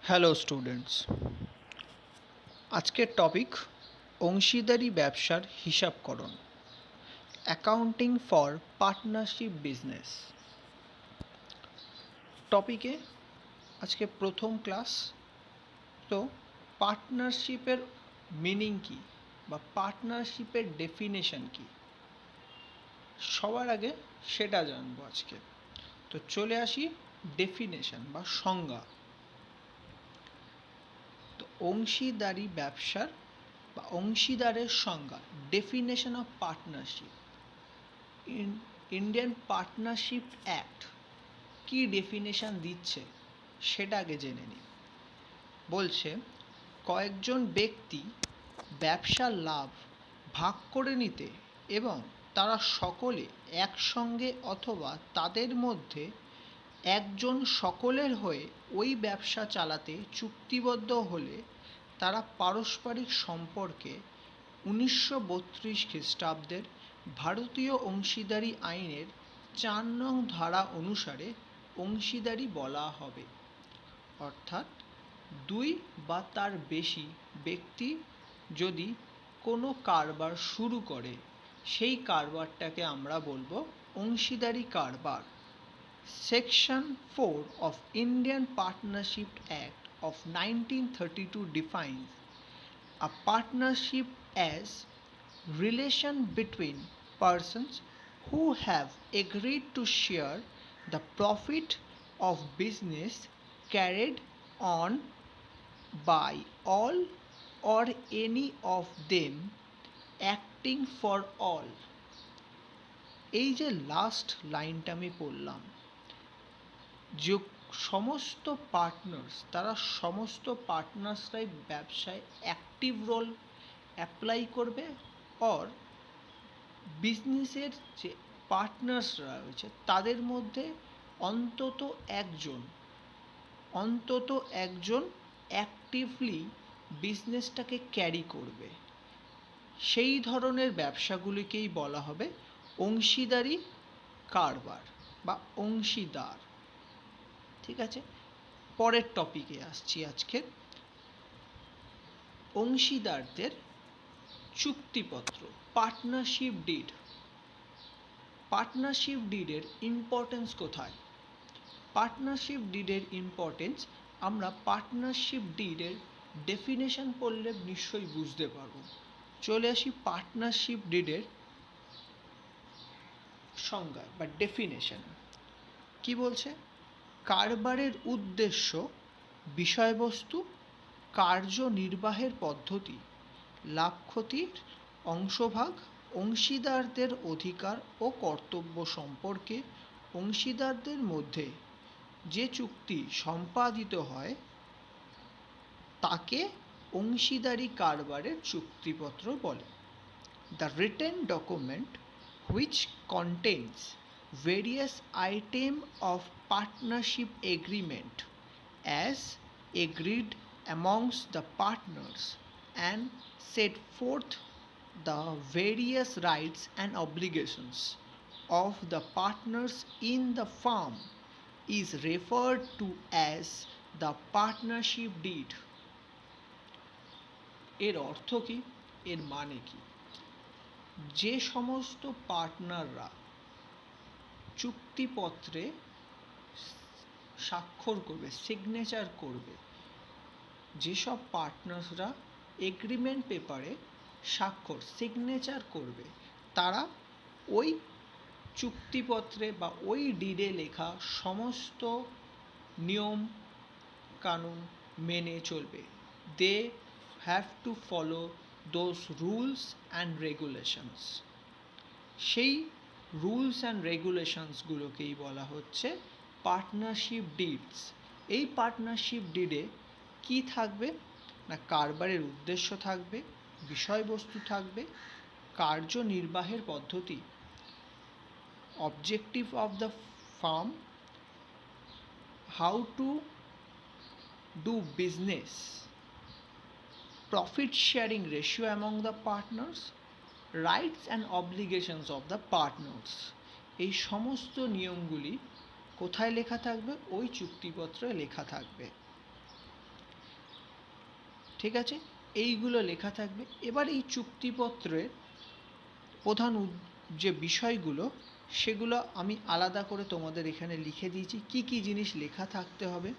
Hello students, আজকের topic অংশীদারি ব্যবসার হিসাবকরণ, অ্যাকাউন্টিং ফর পার্টনারশিপ বিজনেস। টপিকে আজকে প্রথম ক্লাস। তো পার্টনারশিপের মিনিং কী বা পার্টনারশিপের ডেফিনেশন কী, সবার আগে সেটা জানবো আজকে। তো চলে আসি ডেফিনেশন বা সংজ্ঞা। তো অংশীদারি ব্যবসার বা অংশীদারের সংজ্ঞা, definition of partnership. Indian partnership act কি ডেফিনেশন দিচ্ছে সেটা আগে জেনে নিই। বলছে, কয়েকজন ব্যক্তি ব্যবসার লাভ ভাগ করে নিতে এবং তারা সকলে একসঙ্গে অথবা তাদের মধ্যে একজন সকলের হয়ে ওই ব্যবসা চালাতে চুক্তিবদ্ধ হলে তারা পারস্পরিক সম্পর্কে 1932 খ্রিস্টাব্দের ভারতীয় অংশীদারি আইনের 4 নং ধারা অনুসারে অংশীদারি বলা হবে। অর্থাৎ দুই বা তার বেশি ব্যক্তি যদি কোনো কারবার শুরু করে, সেই কারবারটাকে আমরা বলবো অংশীদারি কারবার। Section 4 of Indian Partnership Act of 1932 defines a partnership as relation between persons who have agreed to share the profit of business carried on by all or any of them acting for all। এই যে last লাইনটা আমি পড়লাম, যে সমস্ত partners, তারা সমস্ত পার্টনার্সরাই ব্যবসায় অ্যাক্টিভ রোল অ্যাপ্লাই করবে, অর বিজনেসের যে পার্টনার্সরা রয়েছে তাদের মধ্যে অন্তত একজন অ্যাক্টিভলি বিজনেসটাকে ক্যারি করবে। সেই ধরনের ব্যবসাগুলিকেই বলা হবে অংশীদারি কারবার বা অংশীদার। ঠিক আছে, পরের টপিকে আসছি আজকে। অংশীদারদের চুক্তিপত্র, পার্টনারশিপ ডিড। পার্টনারশিপ ডিডের ইম্পর্টেন্স কোথায়? পার্টনারশিপ ডিডের ইম্পর্টেন্স আমরা পার্টনারশিপ ডিডের ডেফিনেশন পড়লে নিশ্চয়ই বুঝতে পারব। চলে আসি পার্টনারশিপ ডিডের সংজ্ঞা বা ডেফিনেশন। কি বলছে? কারবারের উদ্দেশ্য, বিষয়বস্তু, কার্যনির্বাহের পদ্ধতি, লাভ ক্ষতির অংশভাগ, অংশীদারদের অধিকার ও কর্তব্য সম্পর্কে অংশীদারদের মধ্যে যে চুক্তি সম্পাদিত হয় তাকে অংশীদারি কারবারের চুক্তিপত্র বলে। The written document which contains various items of partnership agreement as agreed amongst the partners and set forth the various rights and obligations of the partners in the firm is referred to as the partnership deed। এর অর্থ কি, এর মানে কি? যে সমস্ত পার্টনাররা চুক্তিপত্রে স্বাক্ষর করবে, সিগনেচার করবে, যেসব পার্টনার্সরা এগ্রিমেন্ট পেপারে সিগনেচার করবে, তারা ওই চুক্তিপত্রে বা ওই ডিডে লেখা সমস্ত নিয়ম কানুন মেনে চলবে। They have to follow those rules and regulations. সেই রুলস অ্যান্ড রেগুলেশনসগুলোকেই বলা হচ্ছে পার্টনারশিপ ডিডস। এই পার্টনারশিপ ডিডে কি থাকবে না, কারবারের উদ্দেশ্য থাকবে, বিষয়বস্তু থাকবে, কার্যনির্বাহের পদ্ধতি, objective of the farm, how to do business, profit sharing ratio among the partners, rights and obligations of the partners। এই সমস্ত নিয়মগুলি কোথায় লেখা থাকবে? ওই চুক্তিপত্রে লেখা থাকবে। ঠিক আছে, এইগুলো লেখা থাকবে। এবার এই চুক্তিপত্রের প্রধান যে বিষয়গুলো সেগুলো আমি আলাদা করে তোমাদের এখানে লিখে দিয়েছি, কি কি জিনিস লেখা থাকতে হবে।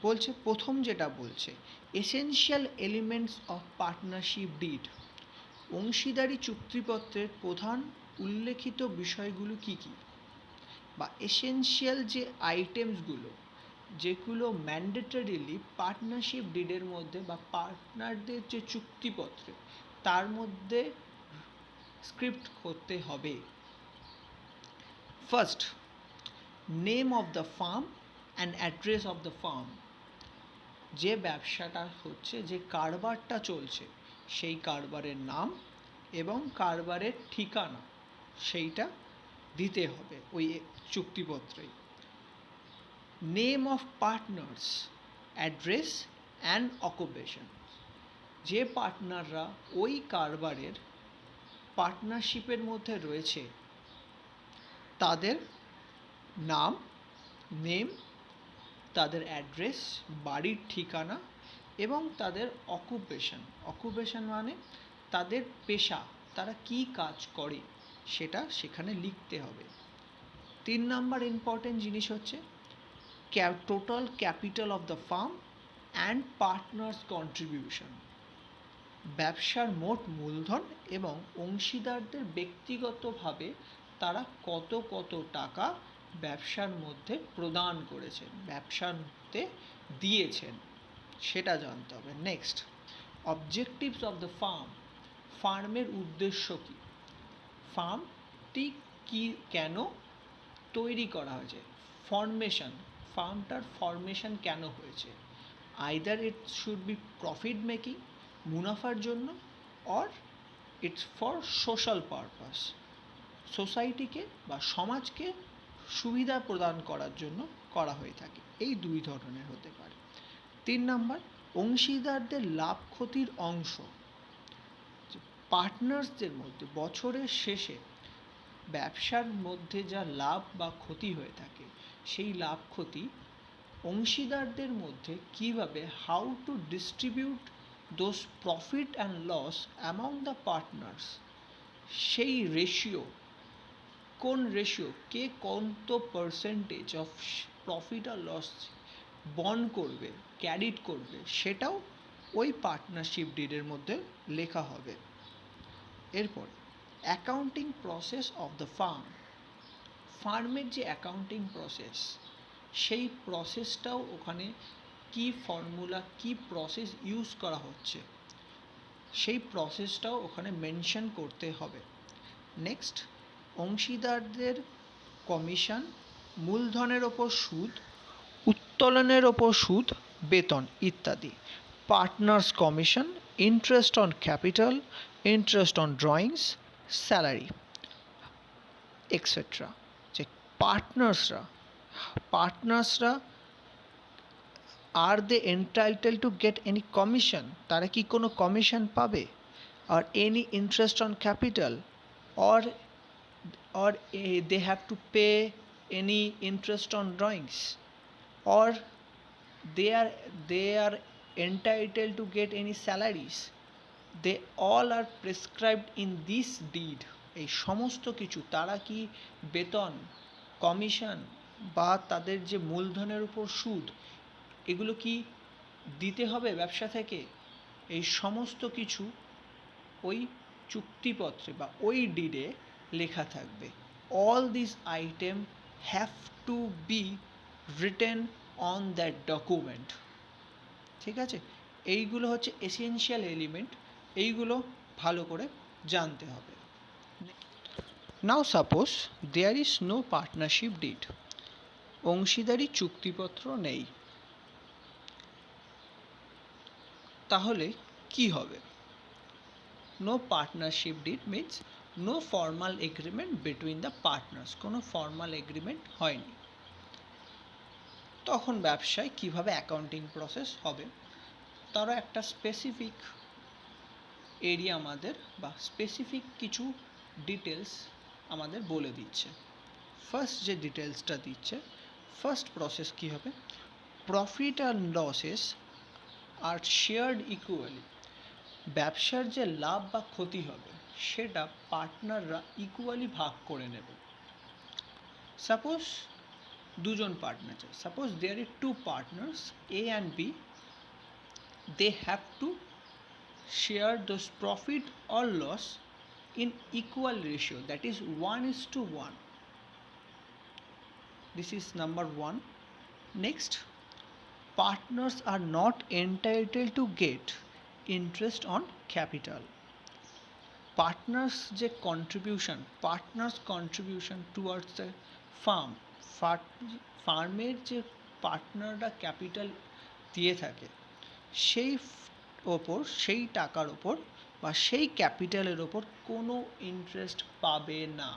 বলছে, প্রথম যেটা বলছে, essential elements of partnership deed. অংশীদারি চুক্তিপত্রের প্রধান উল্লেখিত বিষয়গুলো কি কি, বা এসেনশিয়াল যে আইটেমসগুলো যেগুলো ম্যান্ডেটরিলি পার্টনারশিপ ডিডের মধ্যে বা পার্টনারদের যে চুক্তিপত্রে তার মধ্যে স্ক্রিপ্ট করতে হবে। First, name of the farm and address of the farm. যে ব্যবসাটা হচ্ছে, যে কারবারটা চলছে, সেই কারবারের নাম এবং কারবারের ঠিকানা সেইটা দিতে হবে ওই চুক্তিপত্রে। Name of partners, address and occupation. যে পার্টনাররা ওই কারবারের পার্টনারশিপের মধ্যে রয়েছে তাদের নাম, তাদের অ্যাড্রেস, বাড়ির ঠিকানা এবং তাদের অকুপেশন মানে তাদের পেশা, তারা কি কাজ করে সেটা সেখানে লিখতে হবে। 3 নম্বর ইম্পর্টেন্ট জিনিস হচ্ছে total capital of the farm and partners contribution. ব্যবসার মোট মূলধন এবং অংশীদারদের ব্যক্তিগতভাবে তারা কত কত টাকা ব্যবসার মধ্যে প্রদান করেছেন, ব্যবসার মধ্যে দিয়েছেন, সেটা জানতে হবে। Next, objectives of the firm. ফার্মের উদ্দেশ্য কী, ফার্মটি কি কেন তৈরি করা হয়েছে, ফর্মেশন, ফার্মটার ফর্মেশন কেন হয়েছে। Either it should be profit making, মুনাফার জন্য, or it's for social purpose, সোসাইটিকে বা সমাজকে সুবিধা প্রদান করার জন্য করা হয়ে থাকে। এই 2 ধরনের হতে পারে। 3 নম্বর, অংশীদারদের লাভ ক্ষতির অংশ। পার্টনার্সদের মধ্যে বছরের শেষে ব্যবসার মধ্যে যা লাভ বা ক্ষতি হয়ে থাকে সেই লাভ ক্ষতি অংশীদারদের মধ্যে কিভাবে, how to distribute those profit and loss among the partners, সেই রেশিও, কোন রেশিও, কে কত পার্সেন্টেজ অফ প্রফিট আর লস বন্ড করবে, ক্যারিড করবে, সেটাও ওই পার্টনারশিপ ডিডের মধ্যে লেখা হবে। এরপর accounting process of the firm. ফার্মের যে অ্যাকাউন্টিং প্রসেস সেই প্রসেসটাও ওখানে কি ফর্মুলা, কি প্রসেস ইউজ করা হচ্ছে সেই প্রসেসটাও ওখানে মেনশন করতে হবে। নেক্সট, অংশীদারদের কমিশন, মূলধনের ওপর সুদ, উত্তোলনের ওপর সুদ, বেতন ইত্যাদি। Partners commission, interest on capital, interest on drawings, salary etcetera. যে পার্টনার্সরা are they entitle to get any commission, তারা কি কোনো কমিশন পাবে, আর any interest on capital, or they have to pay any interest on drawings, or they are entitled to get any salaries. They all are prescribed in this deed. এই সমস্ত কিছু, তারা কি বেতন, কমিশন বা তাদের যে মূলধনের উপর সুদ, এগুলো কি দিতে হবে ব্যবসা থেকে, এই সমস্ত কিছু ওই চুক্তিপত্রে বা ওই ডিডে লেখা থাকবে। All this item have to be written on that document. ঠিক আছে, এইগুলো হচ্ছে এসেনশিয়াল এলিমেন্ট, এইগুলো ভালো করে জানতে হবে। Now suppose there is no partnership deed, অংশীদারি চুক্তিপত্র নেই, তাহলে কি হবে? No partnership deed means no formal agreement between the partners, কোনো ফর্মাল এগ্রিমেন্ট হয়নি। তখন ব্যবসায় কিভাবে অ্যাকাউন্টিং প্রসেস হবে তারও একটা স্পেসিফিক এরিয়া আমাদের বা স্পেসিফিক কিছু ডিটেলস আমাদের বলে দিচ্ছে। ফার্স্ট যে ডিটেলসটা দিচ্ছে, ফার্স্ট প্রসেস কি হবে, profit and losses are shared equally, ব্যবসার যে লাভ বা ক্ষতি হবে সেটা পার্টনাররা ইকুয়ালি ভাগ করে নেবে। সাপোজ দুজন পার্টনার আছে, suppose there are two partners A and B, they have to share those profit or loss in equal ratio, that is 1:1. This is number one. Next, partners are not entitled to get interest on capital. Partners যে contribution, partners contribution towards the farm, ফার্মের যে পার্টনাররা capital দিয়ে থাকে সেই টাকার ওপর বা সেই ক্যাপিটালের ওপর কোনো ইন্টারেস্ট পাবে না।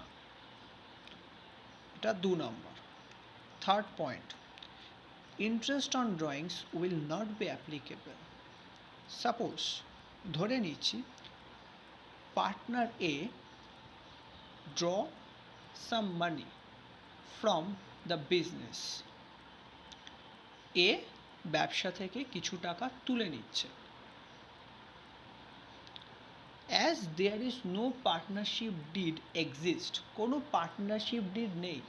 এটা 2 নম্বর। Third point, interest on drawings will not be applicable. Suppose ধরে নিচ্ছি partner A draw some money from the business, এ ব্যবসা থেকে কিছু টাকা তুলে নিচ্ছে। As there is no partnership deed exist, কোনো পার্টনারশিপ ডিড নেই,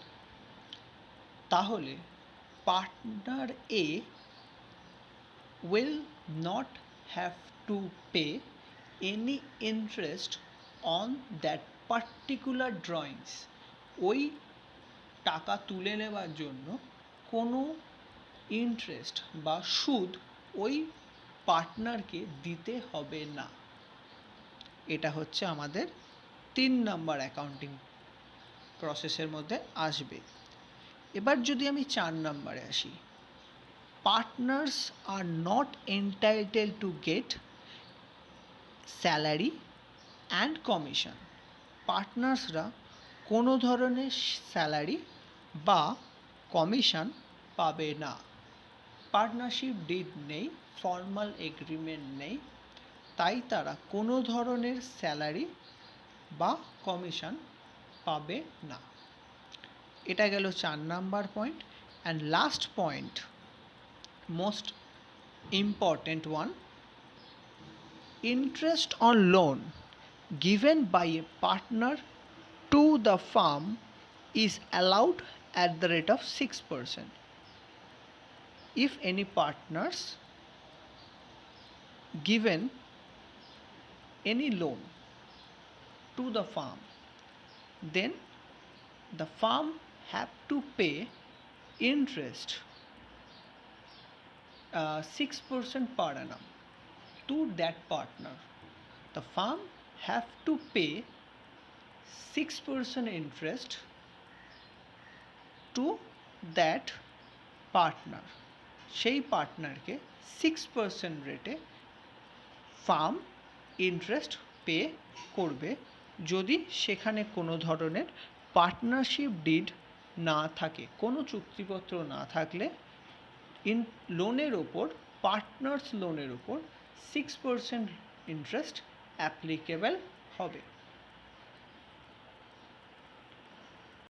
তাহলে partner A will not have to pay any interest on that particular drawings. ওই টাকা তুলে নেওয়ার জন্য কোনো ইন্টারেস্ট বা সুদ ওই পার্টনারকে দিতে হবে না। এটা হচ্ছে আমাদের 3 নম্বর অ্যাকাউন্টিং প্রসেসের মধ্যে আসবে। এবার যদি আমি 4 নম্বরে আসি, পার্টনার্স আর not entitled to get salary and commission. পার্টনার্সরা কোনো ধরনের স্যালারি বা কমিশন পাবে না। পার্টনারশিপ ডিড নেই, ফর্মাল এগ্রিমেন্ট নেই, তাই তারা কোনো ধরনের স্যালারি বা কমিশন পাবে না। এটা গেল 4 number point. And last point, most important one, interest on loan given by a partner to the firm is allowed at the rate of 6%. If any partners given any loan to the firm, then the firm have to pay interest 6% per annum to that partner. The firm have to pay 6% interest to that partner. সেই পার্টনারকে 6% রেটে farm interest pay করবে যদি সেখানে কোনো ধরনের partnership did না থাকে, কোনো চুক্তিপত্র না থাকলে লোনের ওপর, পার্টনার্স লোনের ওপর 6% ইন্টারেস্ট অ্যাপ্লিকেবল হবে।